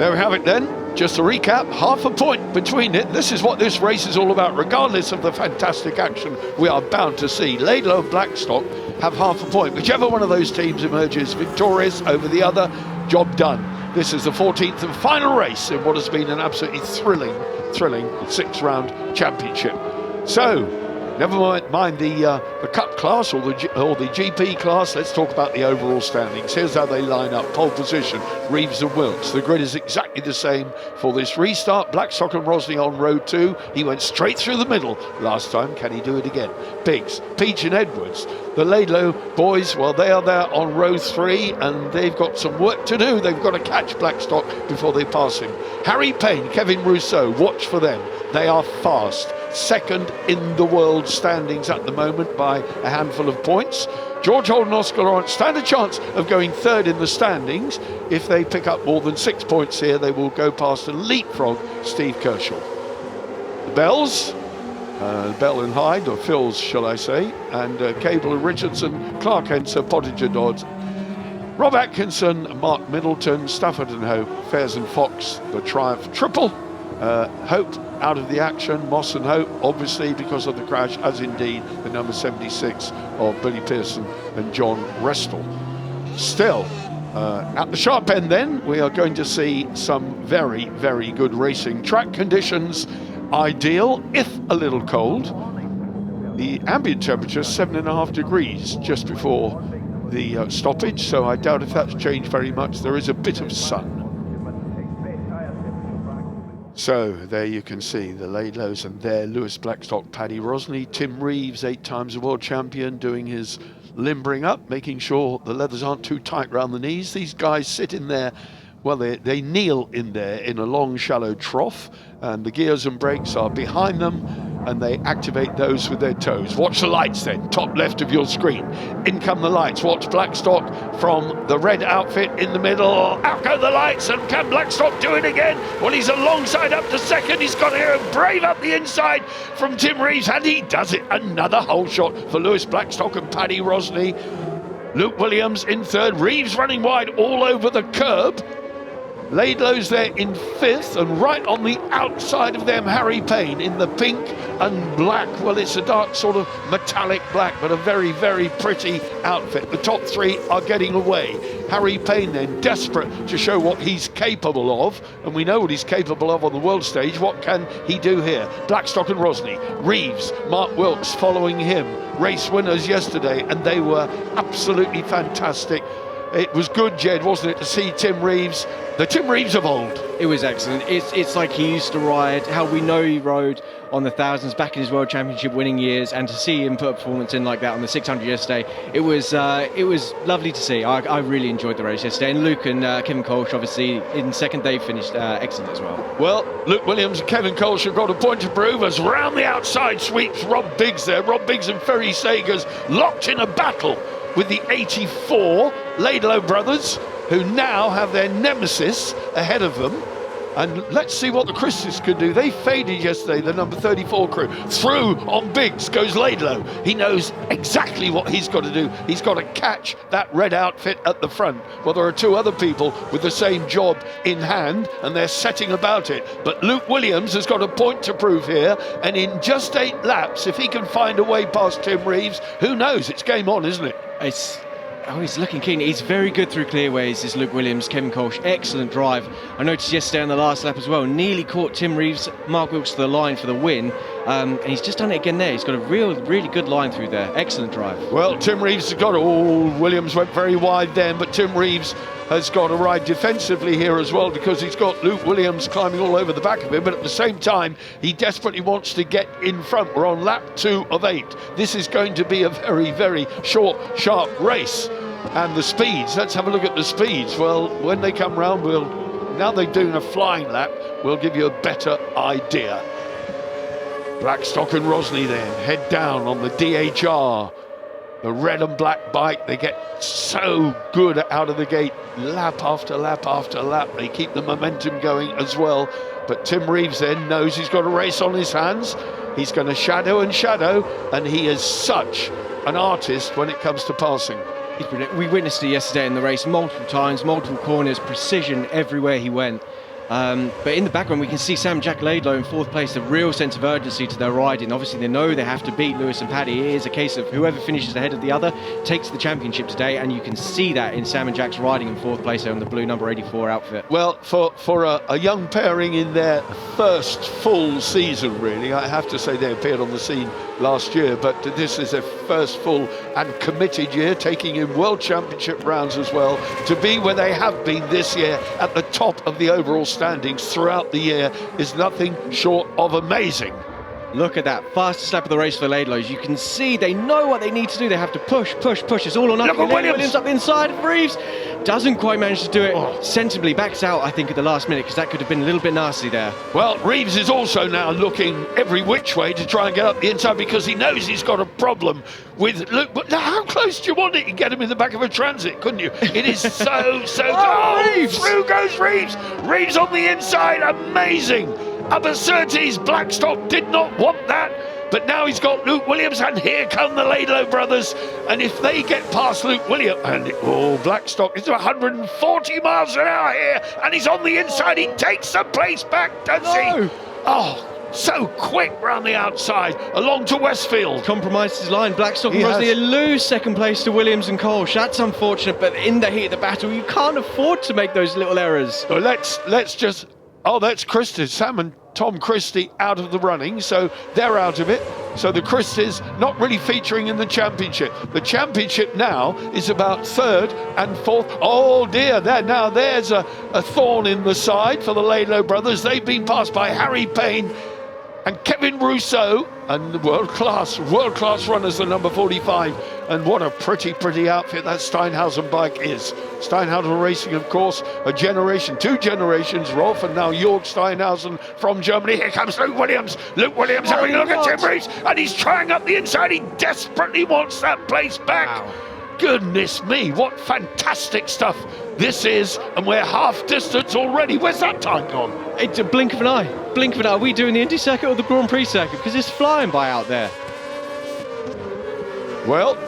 There we have it then. Just to recap, half a point between it. This is what this race is all about, regardless of the fantastic action we are bound to see. Laidlaw and Blackstock have half a point. Whichever one of those teams emerges victorious over the other, job done. This is the 14th and final race in what has been an absolutely thrilling 6-round championship. So, never mind the Cup class or the GP class. Let's talk about the overall standings. Here's how they line up. Pole position, Reeves and Wilkes. The grid is exactly the same for this restart. Blackstock and Rosney on row 2. He went straight through the middle last time. Can he do it again? Biggs, Peach and Edwards. The Laidlaw boys, well, they are there on row 3 and they've got some work to do. They've got to catch Blackstock before they pass him. Harry Payne, Kevin Rousseau, watch for them. They are fast. Second in the world standings at the moment by a handful of points. George Holden, Oscar Lawrence stand a chance of going third in the standings. If they pick up more than 6 points here, they will go past and leapfrog Steve Kershaw. The Bells, Bell and Hyde, or Phils shall I say, and Cable and Richardson, Clark Henser, Pottinger Dodds, Rob Atkinson, Mark Middleton, Stafford and Hope, Fairs and Fox, the Triumph Triple. Hope out of the action, Moss and Hope, obviously because of the crash, as indeed the number 76 of Billy Pearson and John Restle. Still, at the sharp end then, we are going to see some very, very good racing. Track conditions ideal, if a little cold. The ambient temperature 7.5 degrees just before the stoppage, so I doubt if that's changed very much. There is a bit of sun. So there you can see the Laidlaws, and there Lewis Blackstock, Paddy Rosney, Tim Reeves, 8 times a world champion, doing his limbering up, making sure the leathers aren't too tight around the knees. These guys sit in there, well, they kneel in there in a long shallow trough, and the gears and brakes are behind them, and they activate those with their toes. Watch the lights then, top left of your screen. In come the lights. Watch Blackstock from the red outfit in the middle. Out go the lights, and can Blackstock do it again? Well, he's alongside up to second. He's got to go brave up the inside from Tim Reeves, and he does it. Another hole shot for Lewis Blackstock and Paddy Rosney. Luke Williams in third. Reeves running wide all over the curb. Laidlaw's there in 5th, and right on the outside of them, Harry Payne in the pink and black. Well, it's a dark sort of metallic black, but a very, very pretty outfit. The top 3 are getting away. Harry Payne then, desperate to show what he's capable of, and we know what he's capable of on the world stage. What can he do here? Blackstock and Rosney, Reeves, Mark Wilkes following him. Race winners yesterday, and they were absolutely fantastic. It was good, Jed, wasn't it, to see Tim Reeves, the Tim Reeves of old. It was excellent. It's like he used to ride, how we know he rode on the thousands back in his World Championship winning years, and to see him put a performance in like that on the 600 yesterday, it was lovely to see. I really enjoyed the race yesterday, and Luke and Kevin Kolsch, obviously, in second they finished excellent as well. Well, Luke Williams and Kevin Kolsch have got a point to prove as round the outside sweeps Rob Biggs there. Rob Biggs and Ferry Sagers locked in a battle with the 84 Laidlaw brothers, who now have their nemesis ahead of them. And let's see what the Christies could do. They faded yesterday, the number 34 crew. Through on Biggs goes Laidlaw. He knows exactly what he's got to do. He's got to catch that red outfit at the front. Well, there are 2 other people with the same job in hand, and they're setting about it. But Luke Williams has got a point to prove here, and in just 8 laps, if he can find a way past Tim Reeves, who knows? It's game on, isn't it? He's looking keen. He's very good through clearways, this Luke Williams. Kevin Kolsch, excellent drive. I noticed yesterday on the last lap as well, nearly caught Tim Reeves, Mark Wilkes to the line for the win, and he's just done it again there. He's got a really good line through there. Excellent drive. Well, Tim Reeves has got it. Williams went very wide then, but Tim Reeves has got to ride defensively here as well, because he's got Luke Williams climbing all over the back of him, but at the same time he desperately wants to get in front. We're on lap 2 of 8. This is going to be a very, very short, sharp race. And the speeds, let's have a look at the speeds. Well, when they come round, now they're doing a flying lap, we'll give you a better idea. Blackstock and Rosney then head down on the DHR, the red and black bike. They get so good out of the gate, lap after lap after lap. They keep the momentum going as well. But Tim Reeves then knows he's got a race on his hands. He's going to shadow, and he is such an artist when it comes to passing. We witnessed it yesterday in the race multiple times, multiple corners, precision everywhere he went. But in the background, we can see Sam and Jack Laidlow in 4th place, a real sense of urgency to their riding. Obviously, they know they have to beat Lewis and Paddy. It is a case of whoever finishes ahead of the other takes the championship today, and you can see that in Sam and Jack's riding in 4th place on the blue number 84 outfit. Well, for a young pairing in their first full season, really, I have to say they appeared on the scene last year, but this is their first full and committed year, taking in World Championship rounds as well, to be where they have been this year at the top of the overall standings throughout the year is nothing short of amazing. Look at that, fastest lap of the race for Laidlows. You can see they know what they need to do. They have to push. It's all or nothing. Look at Williams up the inside of Reeves. Doesn't quite manage to do it sensibly. Backs out, I think, at the last minute, because that could have been a little bit nasty there. Well, Reeves is also now looking every which way to try and get up the inside, because he knows he's got a problem with Luke. But how close do you want it? You get him in the back of a Transit, couldn't you? It is so Reeves! Through goes Reeves. Reeves on the inside, amazing. Abercertes, Blackstock did not want that, but now he's got Luke Williams, and here come the Laidlow brothers. And if they get past Luke Williams, and Blackstock is 140 miles an hour here, and he's on the inside, he takes the place back, does he? Oh, so quick round the outside, along to Westfield. Compromised his line. Blackstock and Rosny lose 2nd place to Williams and Kolsch. That's unfortunate, but in the heat of the battle, you can't afford to make those little errors. So let's just... Oh, that's Christie. Sam and Tom Christie out of the running, so they're out of it. So the Christies not really featuring in the championship. The championship now is about 3rd and 4th. Oh dear, there's a thorn in the side for the Laidlow brothers. They've been passed by Harry Payne and Kevin Rousseau, and the world-class runners, the number 45. And what a pretty outfit that Steinhausen bike is. Steinhausen Racing, of course, two generations, Rolf and now Jörg Steinhausen from Germany. Here comes Luke Williams. Luke Williams having a look at Tim Reeves, and he's trying up the inside. He desperately wants that place back. Wow. Goodness me, what fantastic stuff this is, and we're half distance already. Where's that time gone? It's a blink of an eye. Are we doing the Indy circuit or the Grand Prix circuit? Because it's flying by out there. Well,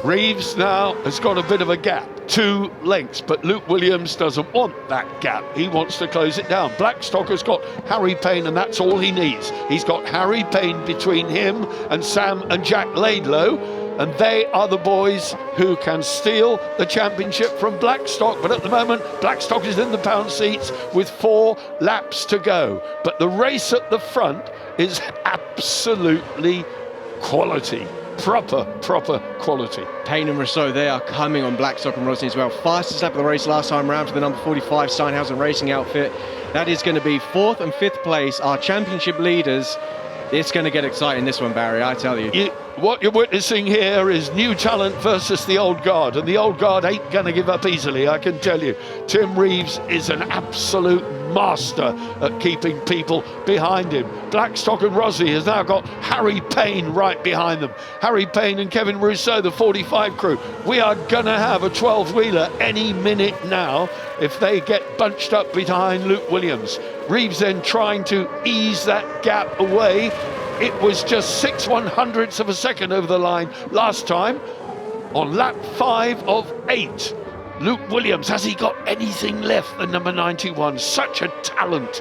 Reeves now has got a bit of a gap, 2 lengths, but Luke Williams doesn't want that gap. He wants to close it down. Blackstock has got Harry Payne, and that's all he needs. He's got Harry Payne between him and Sam and Jack Laidlow, and they are the boys who can steal the championship from Blackstock. But at the moment, Blackstock is in the pound seats with 4 laps to go. But the race at the front is absolutely quality. Proper quality. Payne and Rousseau, they are coming on Blackstock and Rosny as well. Fastest lap of the race last time round for the number 45 Steinhausen Racing outfit. That is going to be 4th and 5th place, our championship leaders. It's going to get exciting, this one, Barry, I tell you. What you're witnessing here is new talent versus the old guard, and the old guard ain't going to give up easily, I can tell you. Tim Reeves is an absolute master at keeping people behind him. Blackstock and Rossi has now got Harry Payne right behind them. Harry Payne and Kevin Rousseau, the 45 crew. We are going to have a 12-wheeler any minute now if they get bunched up behind Luke Williams. Reeves then trying to ease that gap away. It was just 6/100ths of a second over the line last time on lap 5 of 8. Luke Williams, has he got anything left, the number 91? Such a talent.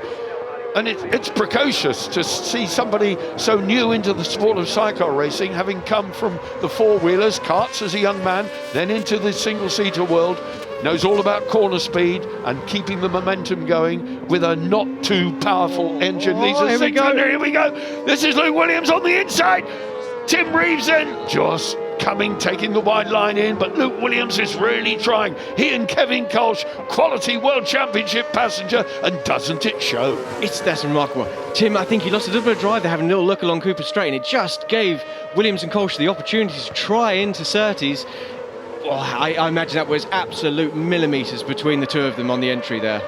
And it's precocious to see somebody so new into the sport of sidecar racing, having come from the four-wheelers, karts as a young man, then into the single-seater world, knows all about corner speed and keeping the momentum going with a not too powerful engine. Here we go. This is Luke Williams on the inside. Tim Reeves then just taking the wide line in, but Luke Williams is really trying. He and Kevin Kolsch, quality World Championship passenger, and doesn't it show? That's remarkable. Tim, I think he lost a little bit of drive there, having a little look along Cooper Straight, and it just gave Williams and Kolsch the opportunity to try into Surtees. I imagine that was absolute millimetres between the two of them on the entry there.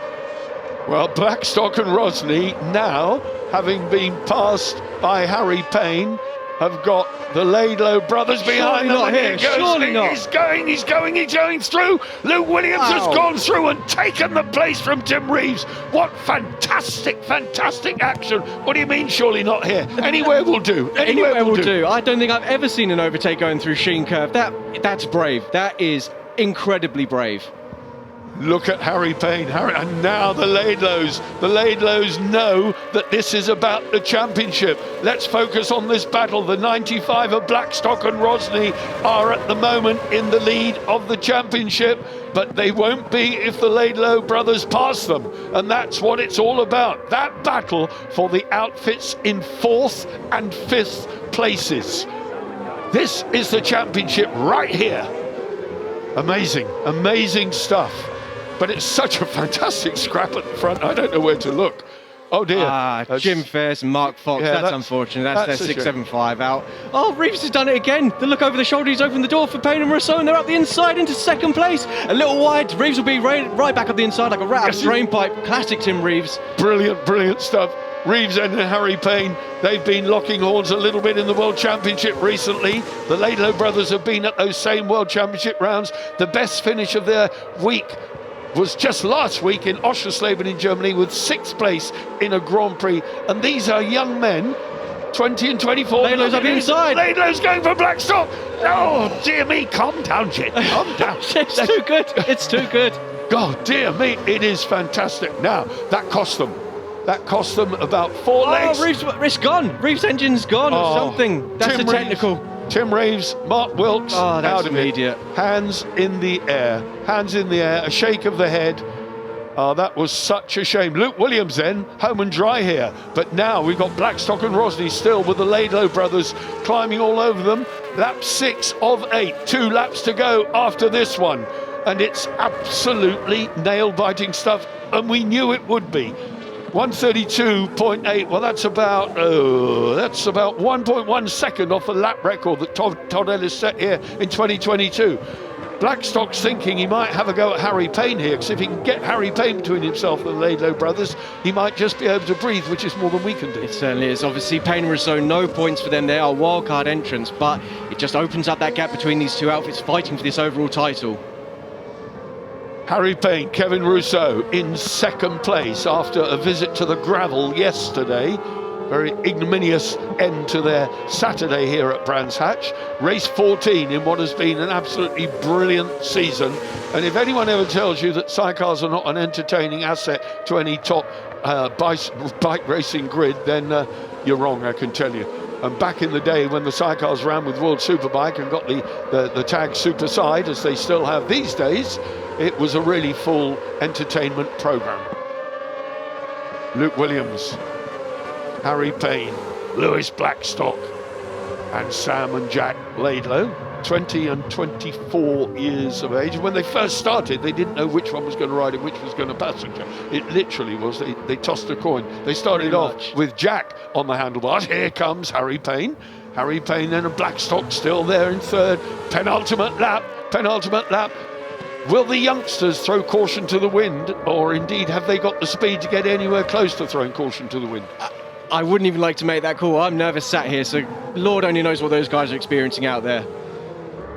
Well, Blackstock and Rosny now, having been passed by Harry Payne, have got the Laidlow brothers behind them. Surely not. He's going through. Luke Williams has gone through and taken the place from Tim Reeves. What fantastic action. What do you mean, surely not here? Anywhere will do. Anywhere will do. I don't think I've ever seen an overtake going through Sheen Curve. That's brave. That is incredibly brave. Look at Harry Payne. And now the Laidlows. The Laidlows know that this is about the championship. Let's focus on this battle. The 95 of Blackstock and Rosny are at the moment in the lead of the championship, but they won't be if the Laidlow brothers pass them. And that's what it's all about. That battle for the outfits in 4th and 5th places. This is the championship right here. Amazing, amazing stuff. But it's such a fantastic scrap at the front. I don't know where to look. Oh dear. Jim Ferris and Mark Fox. Yeah, that's unfortunate. That's their a 675 out. Oh, Reeves has done it again. The look over the shoulder. He's opened the door for Payne and Rousseau, and they're up the inside into 2nd place. A little wide. Reeves will be right back up the inside like a rat up a drain pipe. Classic Tim Reeves. Brilliant, brilliant stuff. Reeves and Harry Payne, they've been locking horns a little bit in the World Championship recently. The Laidlow brothers have been at those same World Championship rounds. The best finish of their week was just last week in Oschersleben in Germany with 6th place in a Grand Prix. And these are young men, 20 and 24. Laidlow's up inside. Laidlow's going for Blackstock. Oh, dear me. Calm down, Jet. Calm down. It's too good. It's too good. God, dear me. It is fantastic. Now, that cost them. That cost them about 4 legs. Oh, Reeves, it's gone. Reeves' engine's gone or something. That's Tim a technical. Tim Reeves, Mark Wilkes, Oh, that's out of immediate. it. Hands in the air. Hands in the air. A shake of the head. Oh, that was such a shame. Luke Williams then, home and dry here. But now we've got Blackstock and Rosny still with the Laidlow brothers climbing all over them. Lap 6 of 8. 2 laps to go after this one. And it's absolutely nail-biting stuff. And we knew it would be. 132.8. Well, that's about 1.1 second off the lap record that Todd Ellis set here in 2022. Blackstock's thinking he might have a go at Harry Payne here, because if he can get Harry Payne between himself and the Laidlow brothers, he might just be able to breathe, which is more than we can do. It certainly is. Obviously, Payne and Rousseau, no points for them. They are wildcard entrants, but it just opens up that gap between these two outfits fighting for this overall title. Harry Payne, Kevin Rousseau in 2nd place after a visit to the gravel yesterday. Very ignominious end to their Saturday here at Brands Hatch. Race 14 in what has been an absolutely brilliant season. And if anyone ever tells you that sidecars are not an entertaining asset to any top bike racing grid, then you're wrong, I can tell you. And back in the day when the sidecars ran with World Superbike and got the tag Super Side, as they still have these days, it was a really full entertainment program. Luke Williams, Harry Payne, Lewis Blackstock, and Sam and Jack Laidlow, 20 and 24 years of age. When they first started, they didn't know which one was going to ride and which was going to passenger. It literally was, they tossed a coin. They started off with Jack on the handlebars. Here comes Harry Payne. Harry Payne then, and Blackstock still there in 3rd. Penultimate lap. Will the youngsters throw caution to the wind, or indeed have they got the speed to get anywhere close to throwing caution to the wind? I wouldn't even like to make that call. I'm nervous sat here, so Lord only knows what those guys are experiencing out there.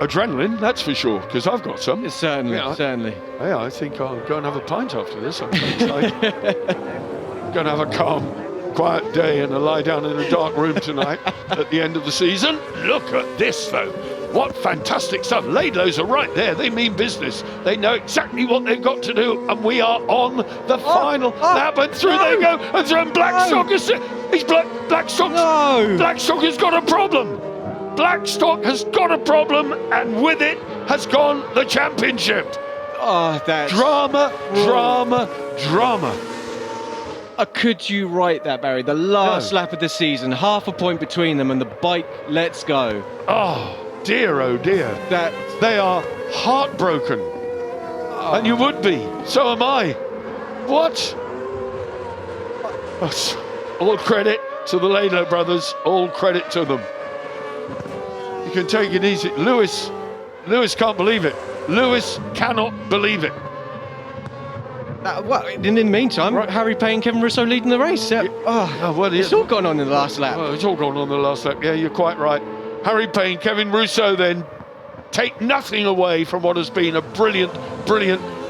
Adrenaline, that's for sure, because I've got some. Certainly. Yeah, I think I'll go and have a pint after this. I'm so excited. I'm going to have a calm, quiet day and a lie down in a dark room tonight at the end of the season. Look at this, though. What fantastic stuff. Laidlows are right there. They mean business. They know exactly what they've got to do. And we are on the final lap. And through they go. And through Blackstock Blackstock. No. Blackstock has got a problem. Blackstock has got a problem. And with it has gone the championship. Oh, that's... Drama. Could you write that, Barry? The last lap of the season, half a point between them, and the bike lets go. Oh dear. They are heartbroken. And you would be. So am I. What? All credit to the Laidlow brothers. All credit to them. You can take it easy. Lewis can't believe it. Lewis cannot believe it. Well, in the meantime, Harry Payne, Kevin Rousseau leading the race. It's all gone on in the last lap. Well, it's all gone on in the last lap. Yeah, you're quite right. Harry Payne, Kevin Rousseau then take nothing away from what has been a brilliant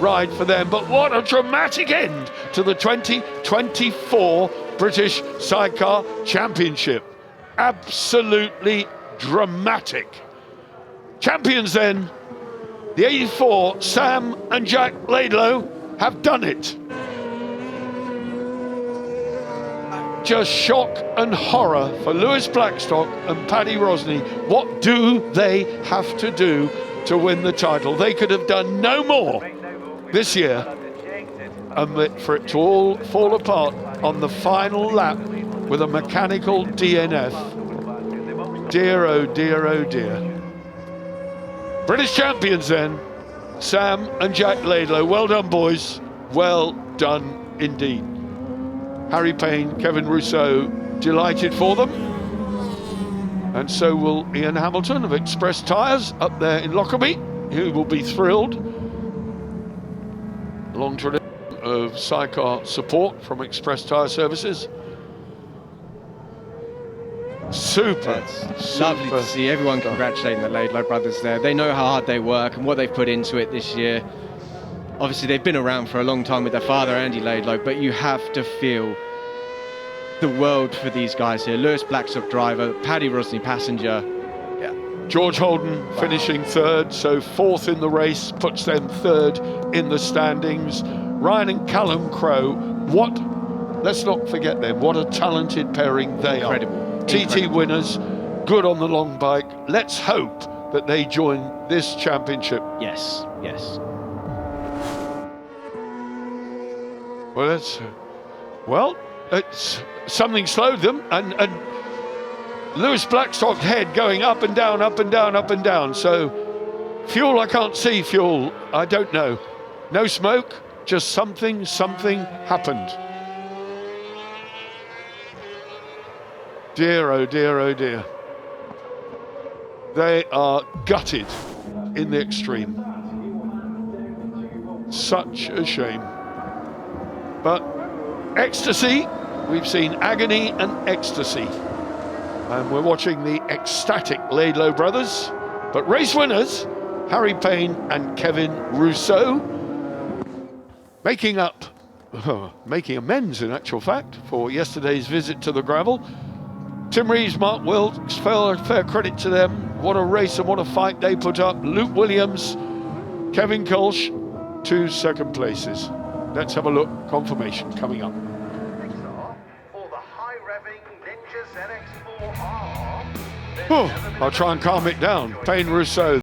ride for them. But what a dramatic end to the 2024 British Sidecar Championship. Absolutely dramatic. Champions then, The 84, Sam and Jack Laidlow have done it. Just shock and horror for Lewis Blackstock and Paddy Rosny. What do they have to do to win the title? They could have done no more this year, and for it to all fall apart on the final lap with a mechanical DNF. Dear, oh dear, oh dear. British champions then, Sam and Jack Laidlow. Well done, boys. Well done indeed. Harry Payne, Kevin Rousseau, delighted for them. And so will Ian Hamilton of Express Tyres up there in Lockerbie, who will be thrilled. Long tradition of Sidecar support from Express Tyre Services. Super. Lovely to see everyone congratulating the Laidlow brothers there. They know how hard they work and what they've put into it this year. Obviously, they've been around for a long time with their father, Andy Laidlow, but you have to feel the world for these guys here. Lewis Blackstock driver, Paddy Rosny passenger. Yeah. George Holden finishing third, so fourth in the race, puts them third in the standings. Ryan and Callum Crowe, let's not forget them, what a talented pairing they are. TT winners, good on the long bike. Let's hope that they join this championship. Yes, yes. Well, it's something slowed them, and Lewis Blackstock head going up and down, up and down, up and down. So fuel, I can't see fuel. I don't know. No smoke, just something happened. Dear, oh dear, oh dear. They are gutted in the extreme. Such a shame. But ecstasy, we've seen agony and ecstasy. And we're watching the ecstatic Laidlow brothers. But race winners, Harry Payne and Kevin Rousseau, making amends in actual fact for yesterday's visit to the gravel. Tim Reeves, Mark Wilkes, fair credit to them. What a race and what a fight they put up. Luke Williams, Kevin Kolsch, 2 second places. Let's have a look. Confirmation coming up. I'll try and calm it down. Payne Rousseau.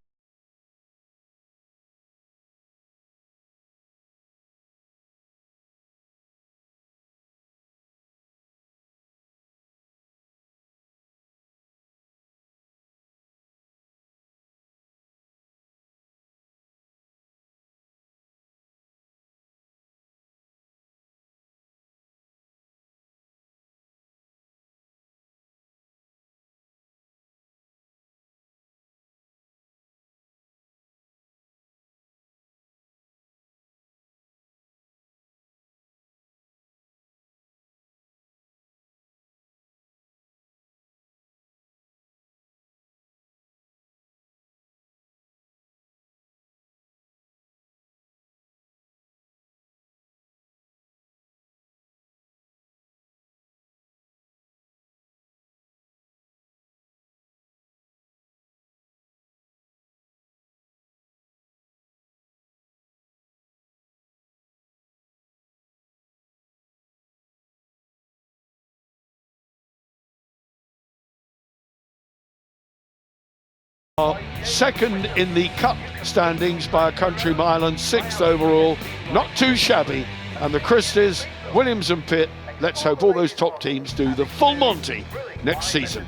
Second in the Cup standings by a country mile and 6th overall. Not too shabby. And the Christies, Williams and Pitt, let's hope all those top teams do the full Monty next season.